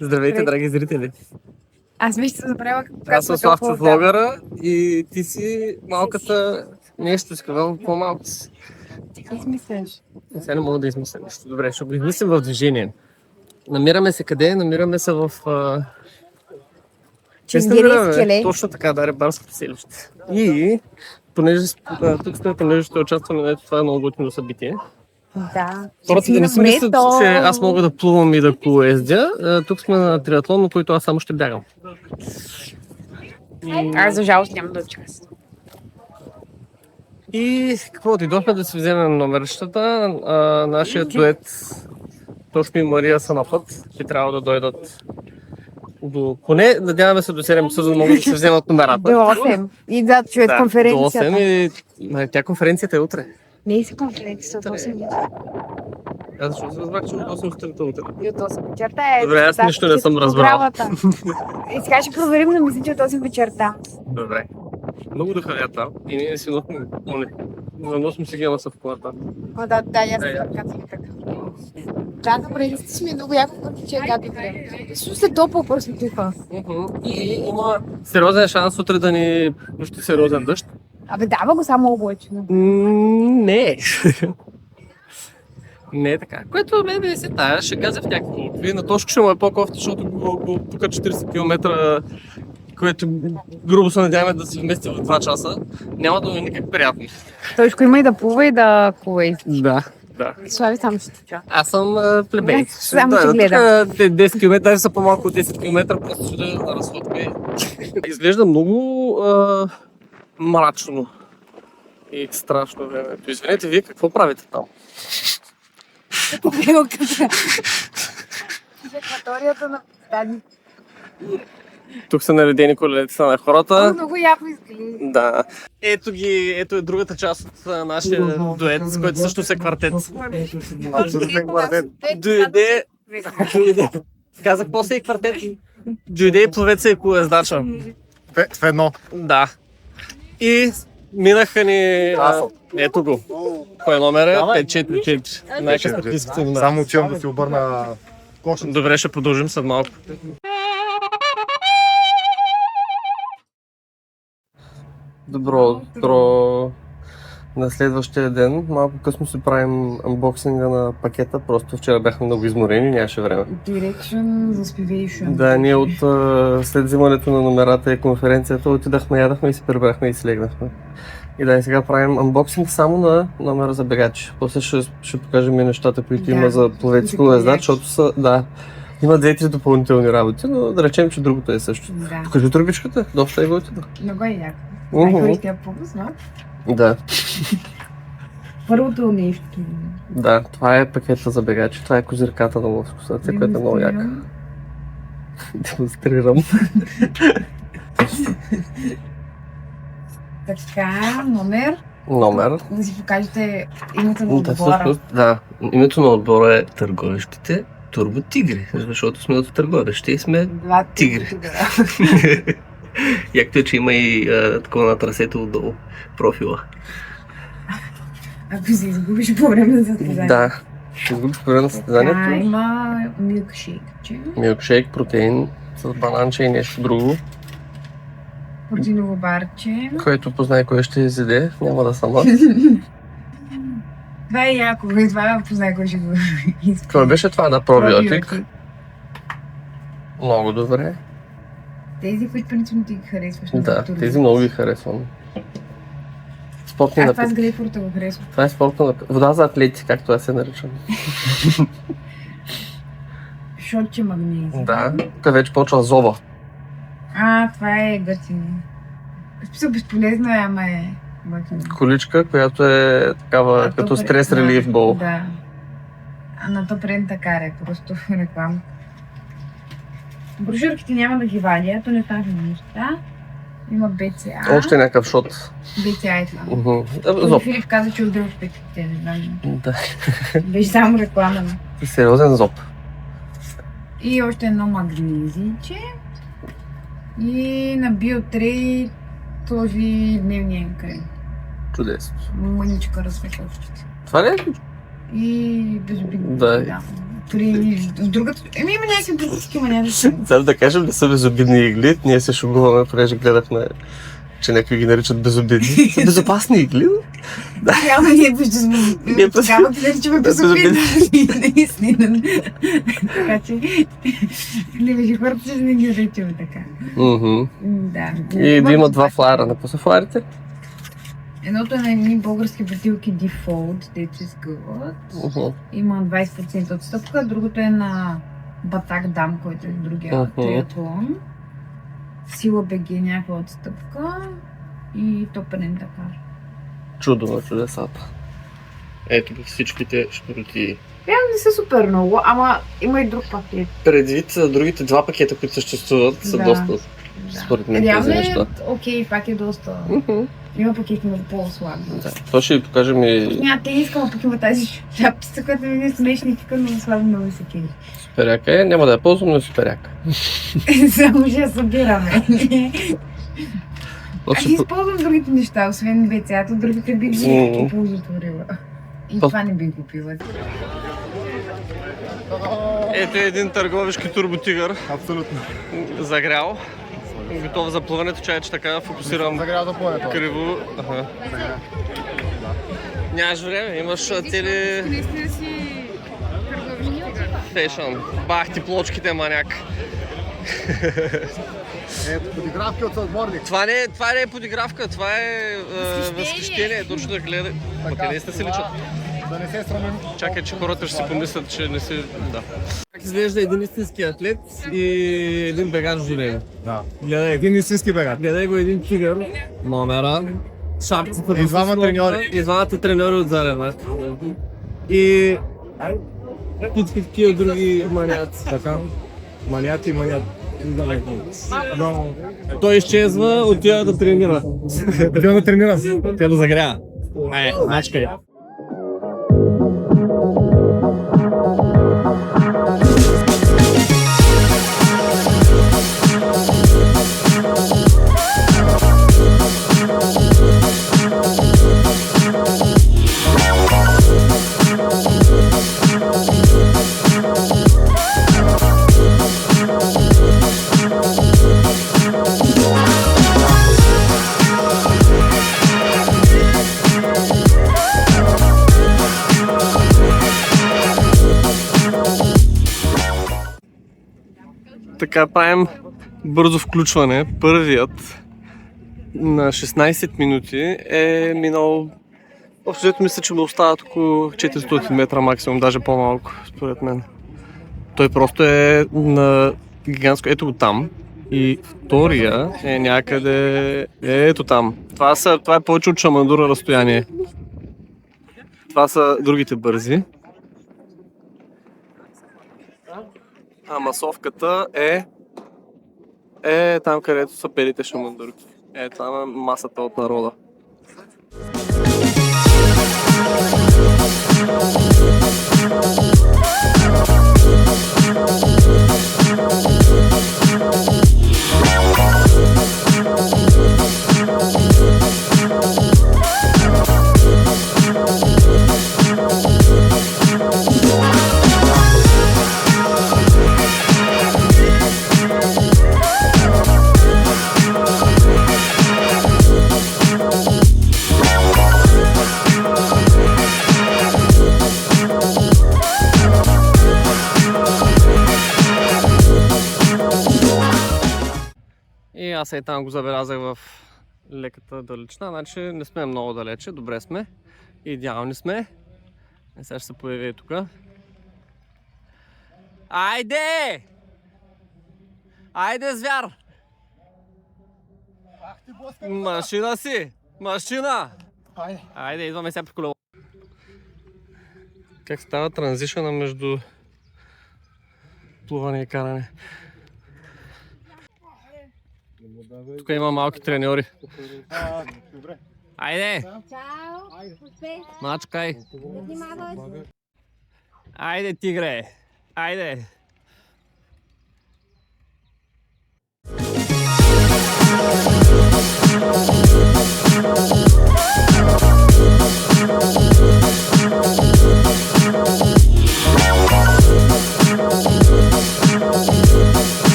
Здравейте, драги зрители! Аз ми ще се забравя Аз съм Славчо влогъра и ти си малката нещо изказвам по-малко си. Ти измисляш. Сега не мога да измисля нещо. Добре, ще го измислим в движение. Намираме се къде? Намираме се в... Ченгерийски алей. Точно така, да, рибарското селище. И понеже тук сме, понеже ще участваме, това е много готино събитие. Да. Хората да не си мислят, че аз мога да плувам и да колоездя. Тук сме на триатлон, на който аз само ще бягам. Аз за жалост няма да участвам. И какво, дойдохме да си вземем номерщата. Нашия дует Тошми и Мария са на път. Ще трябва да дойдат до... Поне, надяваме се до 7 часа, за да могат да се вземат номерата. До 8. И да чуят конференцията. До 8 и... Тя конференцията е утре. Не си конференцията, от 8. Аз защо се разбрах, че от 8 сутринта утре. И от 8 вечерта е... Добре, аз нищо не съм разбрал. И сега ще проверим, но мисля, че от 8 вечерта. Добре. Много духа лята и ние си носим си гела са в колата. О, да, аз казвам така. Да, добре, сте ми много яко, че е гадно време. Слушай, топло просто духа. И има сериозен шанс утре да ни пущи сериозен дъжд. Абе, дава го само облачно. Не. Не е така. Което ме се тая, ще газя в някакви лукви. На Тошко ще му е по-кофти, защото тук 40 км, което грубо се надяваме да се вмести в 2 часа, няма да е никак приятно. Тошко има и да плува и да колеи. Да. Слави само ще чуя. Аз съм плебей. Само ще гледам. 10 км, даже са по-малко от 10 км, просто ще да разходка. Изглежда много мрачно и страшно време. Извинете, вие какво правите там? Акваторията на Стани. Тук са наредени колелетата на хората. Много яко изглежда. Да. Ето е другата част от нашия дует, с който също се квартет. Дойде... Казах после и квартет. Дойде и пловеца и колездача. В едно. Да. И минаха ни... Ето го. Кой номер е? 544. Най-късната писката на... Само отивам да си обърна кошница. Добре, ще продължим след малко. Добро утро. На следващия ден, малко късно си правим анбоксинга на пакета, просто вчера бяхме много изморени, нямаше време. Direction за Spivation. Да, ние след взимането на номерата и конференцията отидахме, ядахме и се прибрахме и си легнахме. И да, и сега правим анбоксинг само на номера за бегачи. После ще покажем и нещата, които има за пловеци колездач, защото са, има 2-3 допълнителни работи, но да речем, че другото е също. Да. Покажи турбичката, доста е готино. Много е яко. Най-хубавите по-късно. Да. Първото нещо. Да, това е пакета за бегачи, това е козирката на лоскостата, което е много яка. Демонстрирам. Така, номер. Да си покажете името на отбора. Да, името на отбора е Търговищите Турбо Тигри, защото сме от Търговище и сме тигри. Якто е, че има и такова на трасето отдолу профила. Ако се изгубиш по време на състезанието. Да, ще изгубиш по време на състезанието. Има милкшейк. Милкшейк, протеин с бананче и нещо друго. Протеиново барче. Който познае кой ще изяде, няма да съм аз. Това е яко, това познае кой ще го иска. Какво беше това? Да, пробиотик. Много добре. Тези, които принципно ти ги харесваш. Да, тези много ги харесвам. Спортни напитки. Това с грейпфрута го харесвам. Това е спортна напитки. Вода за атлети, както аз се наричам. Шотче магнезия. Да, тук вече почва зоба. Това е готино. Списък безполезно е, ама е готино. Количка, която е такава като стрес релив бол. Да. На то прента каре, просто реклама. Брошурките няма да ги вадя, то не става неща. Има БЦА. Още някакъв шот. БЦА е това. Зоб. Филип каза, че отделя петите, не знам. Да. Беше само реклама. Сериозен зоб. И още едно магнезиче. И на Био3 този дневния крем. Чудесно. Мъничка разсветващите. Това ли е? И безобидно. Да. в другата... Има някакви приказки, ама няма. Сега да кажем, не са безобидни игли. Ние се шугуваме, понеже гледахме, че някои ги наричат безобидни. Са безопасни игли. Реално ние тогава ги наричаме безобидни. Наистина. Така че... Не беше хората, че не ги наричаме така. Да. И да има два флайера. На какво са флайерите? Едното е на едни български бутилки Default, дето се изгъват. Има 20% отстъпка, другото е на Батак Дам, който е другия триатлон. Сила БГ някаква отстъпка и Топенен Дакар. Чудо на чудесата. Ето всичките шпоротии. Не са супер много, ама има и друг пакет. Предвид другите два пакета, които съществуват, са доста, според мен, тези неща. Окей, пак е доста. Има пакети много по-слаби. Да. То ще ви покажем и... Няма, те искам пък има тази шапчица, която ми е смешна и така много слабо, много се кери. Суперяка е, няма да я ползвам, но е суперяка. Само ще я събираме. Аз използвам другите неща, освен ВЦА-то, другите бих ги ползотворила. И това не бих купила. Ето е един търговешки турботигър. Абсолютно. Загрял. Готов за плуването, чай, че така фокусирам Загрял за плуването. криво. Нямаш време, имаш цели... Наистина си търговешки тигър. Фешън. Бах ти плочките, маняк. Ето, подигравки от съотборник. Това не е подигравка, това е възхищение. Точно да гледа. Те не сте се личат. Да не се срамим. Чакай, че хората ще си помислят, че не си... Да. Как изглежда един истински атлет и един бегаш в журели? Да. Гледай, един истински бегат. Гледай го един тигър, номера, шапката... И двама треньори. И двамата треньори от Зарена. И... всички такива други маняци. Така. Маняти и маняти. Но... Той изчезва, отива да тренира. Отива да тренира. Тя да загрява. Мачка я. Така правим бързо включване. Първият на 16 минути е минал... Общо мисля, че ме остават около 400 метра максимум, даже по-малко, според мен. Той просто е на гигантско... Ето го там. И втория е някъде... Ето там. Това е повече от Шамандура разстояние. Това са другите бързи. А масовката е там, където са пелите шамандурки. Това е масата от народа. И аз и там го забелязах в леката далечина, значи не сме много далече, добре сме, идеални сме. И сега ще се появи тук. Айде! Айде, звяр! Машина си! Машина! Айде, идваме сега при колело. Как става транзишъна между плуване и каране? Тук има малки треньори. Айде! Чао! Успех! Мачкай! Внимавай! Айде, тигре! Айде!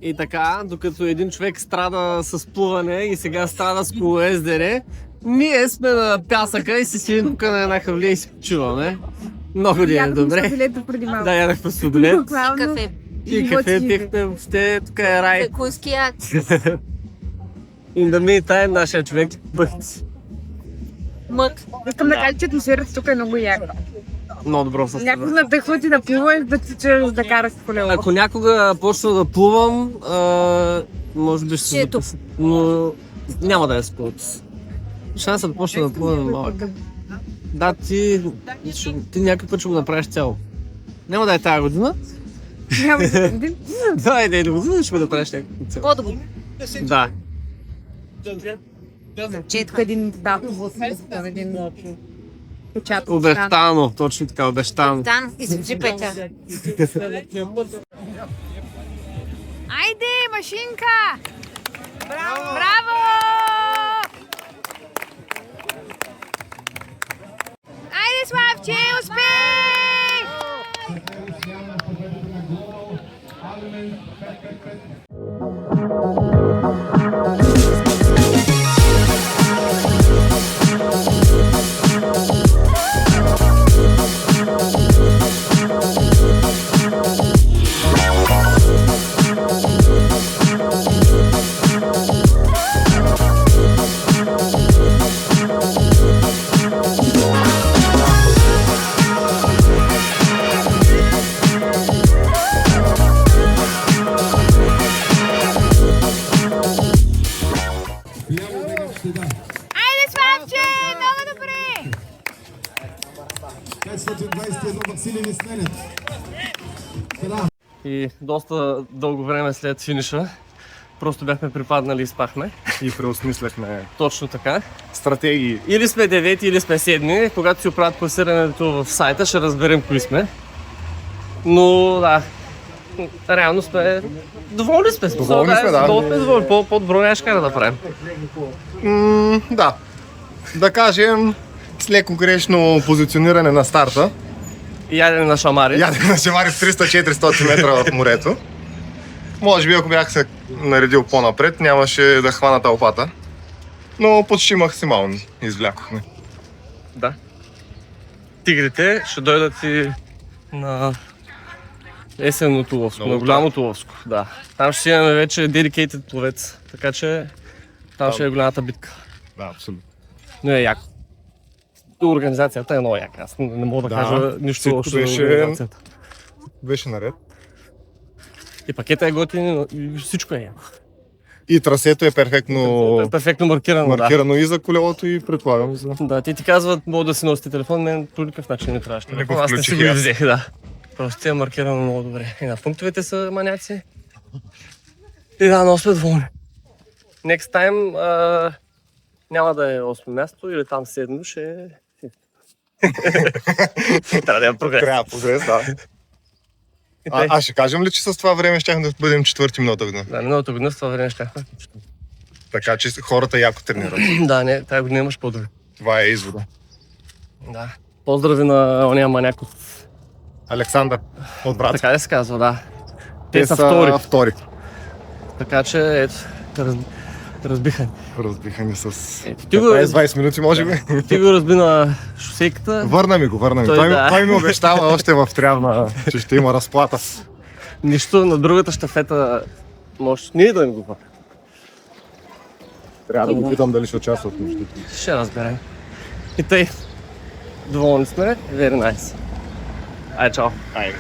И така, докато един човек страда с плуване и сега страда с колоездене, ние сме на пясъка и си седим тук на една хавлия и си почиваме. Много ни е добре. Сладолето преди малко. Да, ядахме сладолет. Буквално. Кафе. И кафе пихме, въобще тук е рай. Закуски яд. In the meantime, нашия човек бъхти. Мък. Искам да кажа, че атмосферата тук е много яка. Много добро със Някой надъхва ти да плуваш, да ти чуеш да караш с колело. Ако някога почна да плувам, може би ще се Чието. запиша. Но няма да е спорт. Шансът да почна да плувам е малък. Да, ти някакъв път ще го направиш цяло. Няма да е тази година. Няма да видим. Да, е до година ще го направиш някакъв цяло. По-добре. Да. Че е тук един дател, един учател. Обещано, точно така, обещано. Тан, изключи Петя. Айде, машинка! Браво! Браво! Айде, Славче, успех! Айде, Славче, много добре! 521 Василий Снелет. И доста дълго време след финиша, просто бяхме припаднали и спахме. И преосмисляхме Точно така. стратегии. Или сме 9, или сме 7. Когато си оправят класирането в сайта, ще разберем кои сме. Но да, реално сме... Доволни сме. Доволни сме, да. Доволни сме, доволни. По-добро нещо как да правим. Да. Да кажем, с леко грешно позициониране на старта. И ядене на шамари. Ядем на шамари в 300-400 метра в морето. Може би ако бях се наредил по-напред, нямаше да хвана тълпата. Но почти максимално извлякохме. Да. Тигрите ще дойдат и на есенното ловско, на голямото ловско. Да. Там ще имаме вече dedicated ловец, така че там ще е голямата битка. Да, абсолютно. Но е яко. Организацията е много яка. Аз не мога да кажа нищо всичко лошо за беше- организацията. Беше наред. И пакета е готин, но и всичко е яко. И трасето е перфектно Перфектно маркирано, маркирано и за колелото, и предполагам за... да. Да, ти казват, мога да си носите телефон, мен по никакъв начин не трябваше Не телефон. го Аз не си включих го и аз. взех, да. Просто ти е маркирано много добре. И на пунктовете са маняци. И да, много сме доволни. Next time няма да е 8 място или там 7, ще е... Трябва да има прогрес. Трябва прогрес, да. И тъй. А ще кажем ли, че с това време щяхме да бъдем четвърти миналата година? Да, миналата година с това време щяхме. Така че хората яко тренират. Да, не, тази година имаш по-добре. Това е извода. Да. Поздрави на ония маняк от... Александър от брат. Така да се казва, да. Те са втори. Така че, ето, разбиха. Разбиха ни с ти го- 15-20 минути, може би. Ти го разби на шосейката. Върна ми го. Той да. Той ми обещава още в Трявна, че ще има разплата. Нищо на другата щафета може ние да им го правим. Трябва да го питам дали ще участва в нещото. Ще разберем. И тъй, доволни сме, very nice. Ай, чао. Айде.